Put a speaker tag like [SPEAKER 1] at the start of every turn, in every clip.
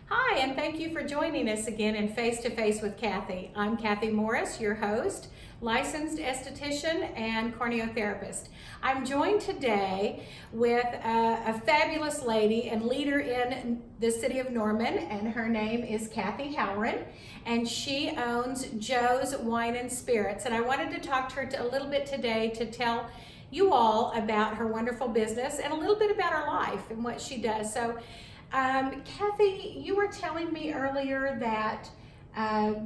[SPEAKER 1] Hi, and thank you for joining us again in Face to Face with Kathy. I'm Kathy Morris, your host, licensed esthetician and corneotherapist. I'm joined today with a fabulous lady and leader in the city of Norman, and her name is Kathy Hallren, and she owns Joe's Wine and Spirits. And I wanted to talk to her a little bit today to tell you all about her wonderful business and a little bit about her life and what she does. So, Kathy, you were telling me earlier that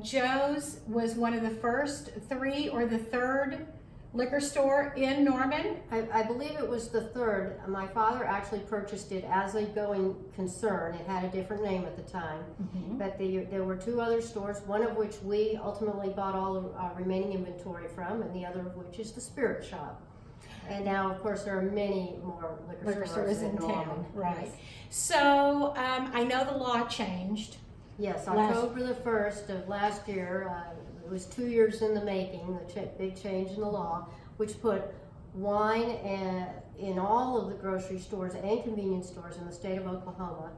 [SPEAKER 1] Joe's was one of the first three or the third liquor store in Norman.
[SPEAKER 2] I believe it was the third. My father actually purchased it as a going concern. It had a different name at the time. But there were two other stores, one of which we ultimately bought all the remaining inventory from, and the other of which is the spirit shop. And now, of course, there are many more liquor stores in town.
[SPEAKER 1] Right. So, I know the law changed.
[SPEAKER 2] Yes, October the 1st of last year, it was 2 years in the making, the big change in the law, which put wine in all of the grocery stores and convenience stores in the state of Oklahoma.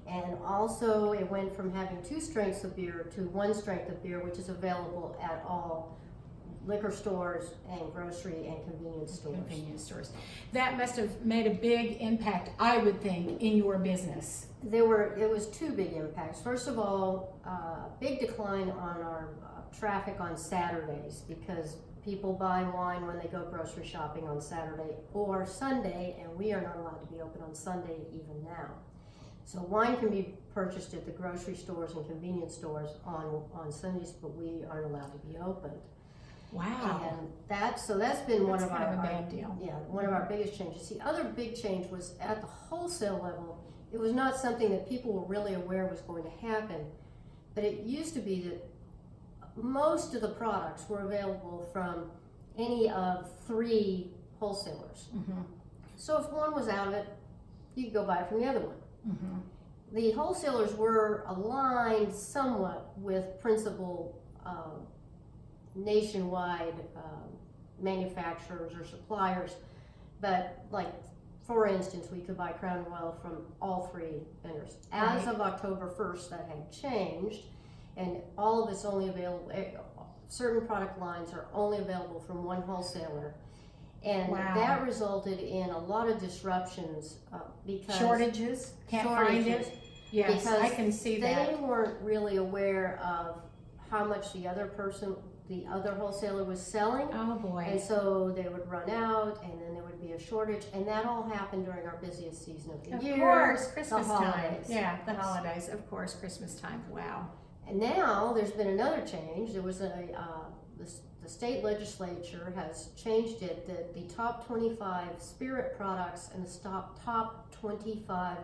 [SPEAKER 2] And also, it went from having 2 strengths of beer to 1 strength of beer, which is available at all liquor stores and grocery and convenience stores.
[SPEAKER 1] That must have made a big impact, I would think, in your business.
[SPEAKER 2] It was 2 big impacts. First of all, big decline on our traffic on Saturdays, because people buy wine when they go grocery shopping on Saturday or Sunday, and we are not allowed to be open on Sunday even now. So wine can be purchased at the grocery stores and convenience stores on Sundays, but we aren't allowed to be open.
[SPEAKER 1] Wow.
[SPEAKER 2] And that's been one of
[SPEAKER 1] kind
[SPEAKER 2] our
[SPEAKER 1] of a bad deal.
[SPEAKER 2] Yeah, one of our biggest changes. The other big change was at the wholesale level. It was not something that people were really aware was going to happen, but it used to be that most of the products were available from any of 3 wholesalers. So if one was out of it, you could go buy it from the other one. The wholesalers were aligned somewhat with principal nationwide manufacturers or suppliers, but like, for instance, we could buy Crown Royal from all 3 vendors. As of October 1st, that had changed, and all of it's only available, certain product lines are only available from 1 wholesaler. And that resulted in a lot of disruptions because
[SPEAKER 1] shortages, can't find it. Yes,
[SPEAKER 2] because
[SPEAKER 1] I can see that.
[SPEAKER 2] They weren't really aware of how much the other wholesaler was selling.
[SPEAKER 1] Oh boy.
[SPEAKER 2] And so they would run out, and then there would be a shortage, and that all happened during our busiest season of the year.
[SPEAKER 1] Of course, Christmas
[SPEAKER 2] the
[SPEAKER 1] time.
[SPEAKER 2] holidays.
[SPEAKER 1] Yeah, the holidays, of course, Christmas time. Wow.
[SPEAKER 2] And now there's been another change. There was the state legislature has changed it that the top 25 spirit products and the top 25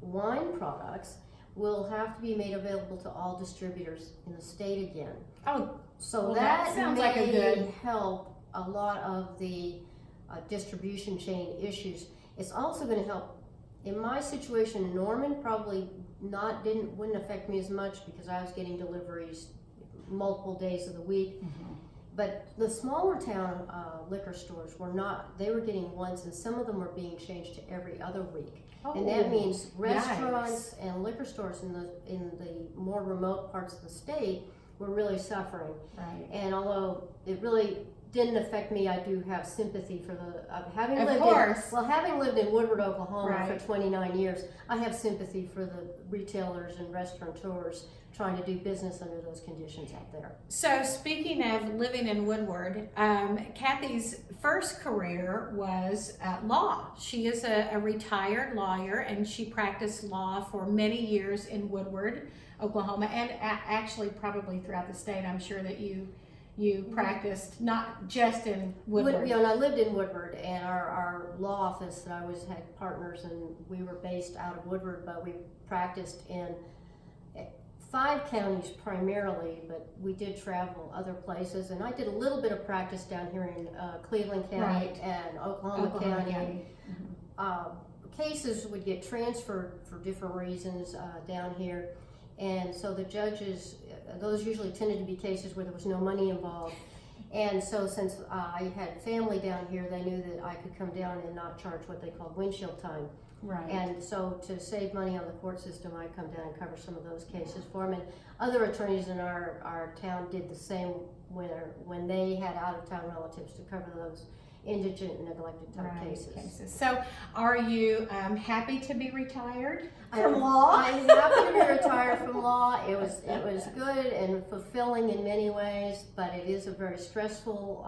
[SPEAKER 2] wine products will have to be made available to all distributors in the state again.
[SPEAKER 1] Oh,
[SPEAKER 2] so
[SPEAKER 1] well,
[SPEAKER 2] that
[SPEAKER 1] sounds
[SPEAKER 2] may
[SPEAKER 1] like a good
[SPEAKER 2] help a lot of the distribution chain issues. It's also going to help in my situation in Norman. Probably wouldn't affect me as much because I was getting deliveries multiple days of the week. But the smaller town liquor stores were not. They were getting once, and some of them were being changed to every other week. And that means restaurants and liquor stores in the more remote parts of the state were really suffering.
[SPEAKER 1] Right.
[SPEAKER 2] And although it really didn't affect me, I do have sympathy for having lived in Woodward, Oklahoma for 29 years. I have sympathy for the retailers and restaurateurs trying to do business under those conditions out there.
[SPEAKER 1] So speaking of living in Woodward, Kathy's first career was law. She is a retired lawyer, and she practiced law for many years in Woodward, Oklahoma, and actually probably throughout the state. I'm sure that you practiced not just in Woodward.
[SPEAKER 2] I lived in Woodward, and our law office that I had partners, and we were based out of Woodward, but we practiced in 5 counties primarily, but we did travel other places, and I did a little bit of practice down here in Cleveland County and Oklahoma County. Cases would get transferred for different reasons down here, and so the judges, those usually tended to be cases where there was no money involved. And so since I had family down here, they knew that I could come down and not charge what they called windshield time.
[SPEAKER 1] Right.
[SPEAKER 2] And so to save money on the court system, I come down and cover some of those cases for them. And other attorneys in our town did the same when they had out-of-town relatives to cover those indigent and neglected type cases.
[SPEAKER 1] So are you happy to be retired from law?
[SPEAKER 2] I'm happy to be retired from law. It was good and fulfilling in many ways, but it is a very stressful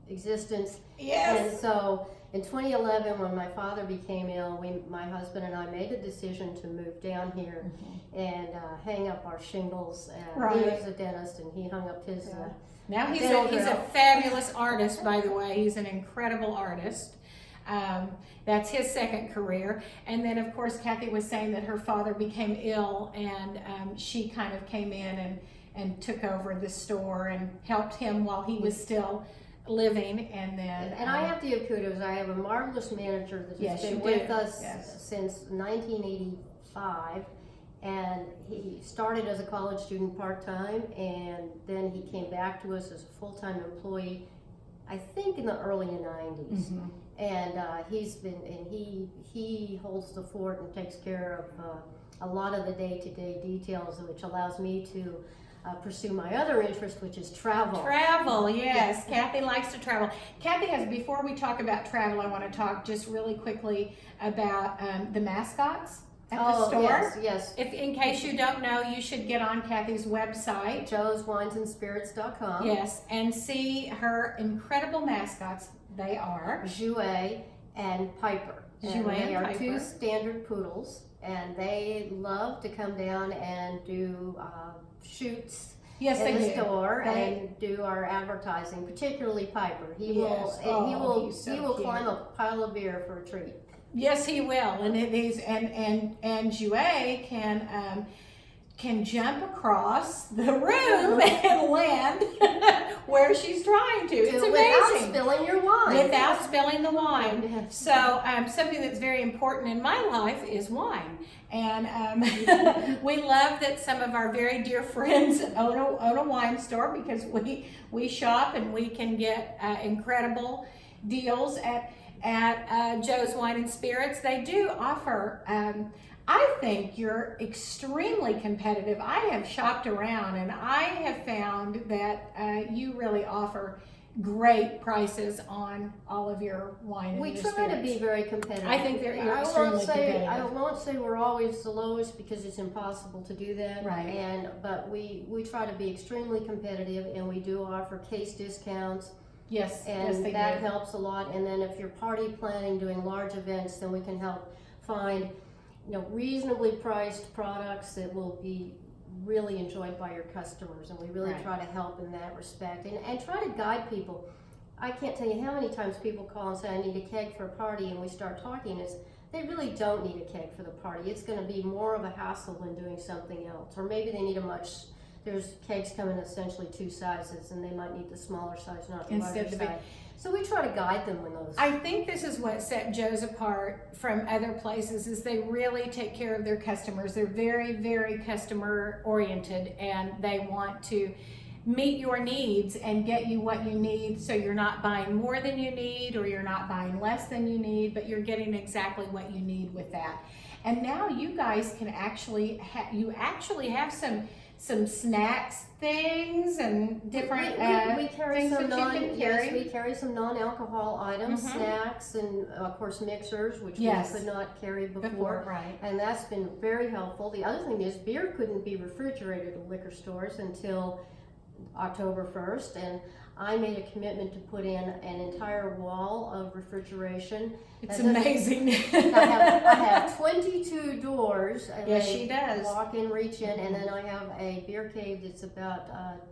[SPEAKER 2] existence.
[SPEAKER 1] Yes.
[SPEAKER 2] And so in 2011, when my father became ill, my husband and I made the decision to move down here and hang up our shingles.
[SPEAKER 1] Right.
[SPEAKER 2] He was a dentist, and he hung up his.
[SPEAKER 1] Now he's a fabulous artist, by the way. He's an incredible artist. That's his second career. And then, of course, Kathy was saying that her father became ill, and she kind of came in and took over the store and helped him while he was still living. And then
[SPEAKER 2] I have to give kudos. I have a marvelous manager that has been with us since 1985. And he started as a college student part-time, and then he came back to us as a full-time employee, I think in the early 90s. And he holds the fort and takes care of a lot of the day-to-day details, which allows me to pursue my other interest, which is travel.
[SPEAKER 1] Travel, yes. Kathy likes to travel. Kathy has, before we talk about travel, I want to talk just really quickly about the mascots at the store.
[SPEAKER 2] Yes.
[SPEAKER 1] If, in case you don't know, you should get on Kathy's website,
[SPEAKER 2] joeswinesandspirits.com.
[SPEAKER 1] Yes, and see her incredible mascots. They are
[SPEAKER 2] Jouet and Piper.
[SPEAKER 1] Jouet and
[SPEAKER 2] they are
[SPEAKER 1] Piper.
[SPEAKER 2] two standard poodles, and they love to come down and do shoots in the store and do our advertising, particularly Piper. He will climb a pile of beer for a treat.
[SPEAKER 1] Yes, he will, and it is, and Jouet can jump across the room and land where she's trying to. It's amazing.
[SPEAKER 2] Without spilling your wine.
[SPEAKER 1] Without spilling the wine. So something that's very important in my life is wine. And we love that some of our very dear friends own a wine store, because we shop and we can get incredible deals at Joe's Wine and Spirits. They do offer, I think you're extremely competitive. I have shopped around and I have found that you really offer great prices on all of your wine and
[SPEAKER 2] we
[SPEAKER 1] your
[SPEAKER 2] try
[SPEAKER 1] spirits.
[SPEAKER 2] to be very competitive.
[SPEAKER 1] I think you're extremely competitive.
[SPEAKER 2] I won't say we're always the lowest, because it's impossible to do that.
[SPEAKER 1] Right.
[SPEAKER 2] But we try to be extremely competitive, and we do offer case discounts.
[SPEAKER 1] Yes,
[SPEAKER 2] And
[SPEAKER 1] they
[SPEAKER 2] that
[SPEAKER 1] do.
[SPEAKER 2] helps a lot. And then if you're party planning, doing large events, then we can help find, reasonably priced products that will be really enjoyed by your customers. And we really try to help in that respect, and try to guide people. I can't tell you how many times people call and say, I need a keg for a party, and we start talking. They really don't need a keg for the party. It's going to be more of a hassle than doing something else. Or maybe they need there's kegs come in essentially two sizes, and they might need the smaller size, not the larger size. So we try to guide them in those.
[SPEAKER 1] I think this is what set Joe's apart from other places, is they really take care of their customers. They're very, very customer oriented, and they want to meet your needs and get you what you need, so you're not buying more than you need, or you're not buying less than you need, but you're getting exactly what you need with that. And now you guys can actually have some snacks things and different
[SPEAKER 2] we carry
[SPEAKER 1] things
[SPEAKER 2] some
[SPEAKER 1] that you can carry.
[SPEAKER 2] Yes, we carry some non-alcohol items, snacks, and of course mixers, which we could not carry before.
[SPEAKER 1] Right.
[SPEAKER 2] And that's been very helpful. The other thing is, beer couldn't be refrigerated at liquor stores until October 1st, and I made a commitment to put in an entire wall of refrigeration.
[SPEAKER 1] It's amazing.
[SPEAKER 2] I have 22 doors.
[SPEAKER 1] Yes, she does.
[SPEAKER 2] Walk in, reach in, and then I have a beer cave that's about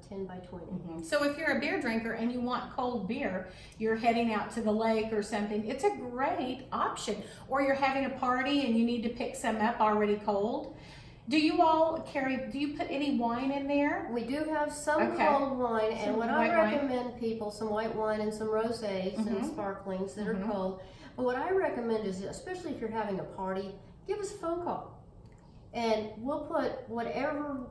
[SPEAKER 2] 10 by 20.
[SPEAKER 1] So if you're a beer drinker and you want cold beer, you're heading out to the lake or something, it's a great option. Or you're having a party and you need to pick some up already cold. Do you put any wine in there?
[SPEAKER 2] We do have some cold wine, and what I recommend people, some white wine and some rosés and sparklings that are cold. But what I recommend is, especially if you're having a party, give us a phone call. And we'll put whatever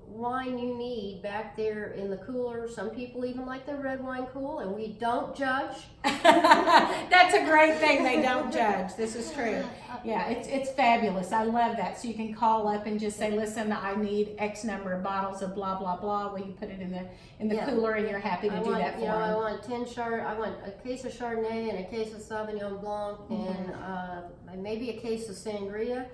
[SPEAKER 2] wine you need back there in the cooler. Some people even like their red wine cool, and we don't judge.
[SPEAKER 1] That's a great thing. They don't judge. This is true. Yeah, it's fabulous. I love that. So you can call up and just say, listen, I need X number of bottles of blah blah blah. Will you put it in the cooler, and you're happy to do that for them.
[SPEAKER 2] I want I want a case of Chardonnay and a case of Sauvignon Blanc, and maybe a case of Sangria.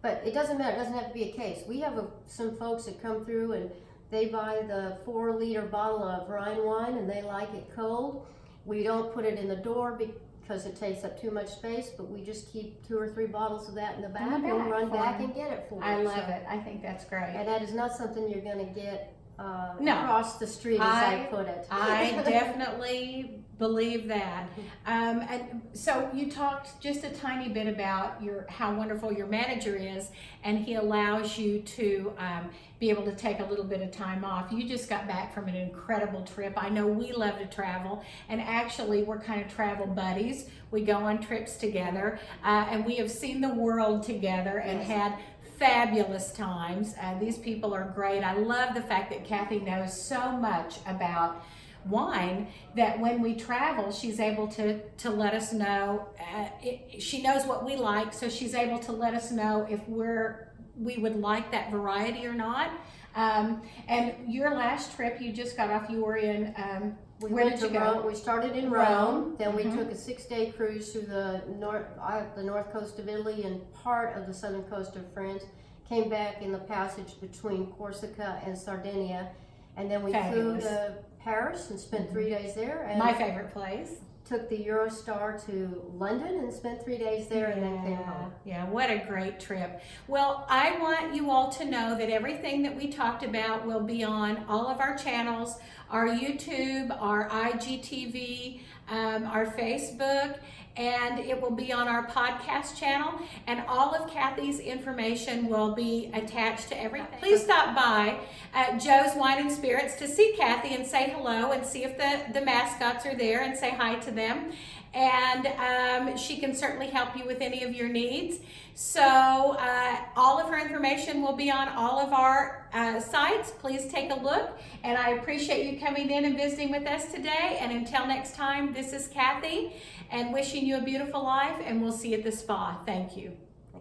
[SPEAKER 2] But it doesn't matter. It doesn't have to be a case. We have some folks that come through and they buy the 4-liter bottle of Rhine wine and they like it cold. We don't put it in the door because it takes up too much space, but we just keep 2 or 3 bottles of that in the back and run back and get it for you.
[SPEAKER 1] I love it. I think that's great.
[SPEAKER 2] And that is not something you're going to get
[SPEAKER 1] no.
[SPEAKER 2] across the street, as I put it.
[SPEAKER 1] I definitely believe that. And so you talked just a tiny bit about how wonderful your manager is, and he allows you to be able to take a little bit of time off. You just got back from an incredible trip. I know we love to travel, and actually we're kind of travel buddies. We go on trips together, and we have seen the world together and had fabulous times. These people are great. I love the fact that Kathy knows so much about wine that when we travel, she's able to let us know. She knows what we like, so she's able to let us know if we would like that variety or not. And your last trip, you just got off. You were in. Where did you go?
[SPEAKER 2] Rome. We started in Rome. Then we took a 6-day cruise through the north coast of Italy and part of the southern coast of France. Came back in the passage between Corsica and Sardinia, and then we flew to Paris and spent 3 days there. And
[SPEAKER 1] my favorite place.
[SPEAKER 2] Took the Eurostar to London and spent 3 days there, and then came home.
[SPEAKER 1] Yeah, what a great trip. Well, I want you all to know that everything that we talked about will be on all of our channels, our YouTube, our IGTV, our Facebook, and it will be on our podcast channel, and all of Kathy's information will be attached to everything. Please stop by Joe's Wine and Spirits to see Kathy and say hello and see if the mascots are there and say hi to them. And she can certainly help you with any of your needs. So all of her information will be on all of our sites. Please take a look. And I appreciate you coming in and visiting with us today. And until next time, this is Kathy, and wishing you a beautiful life. And we'll see you at the spa. Thank you.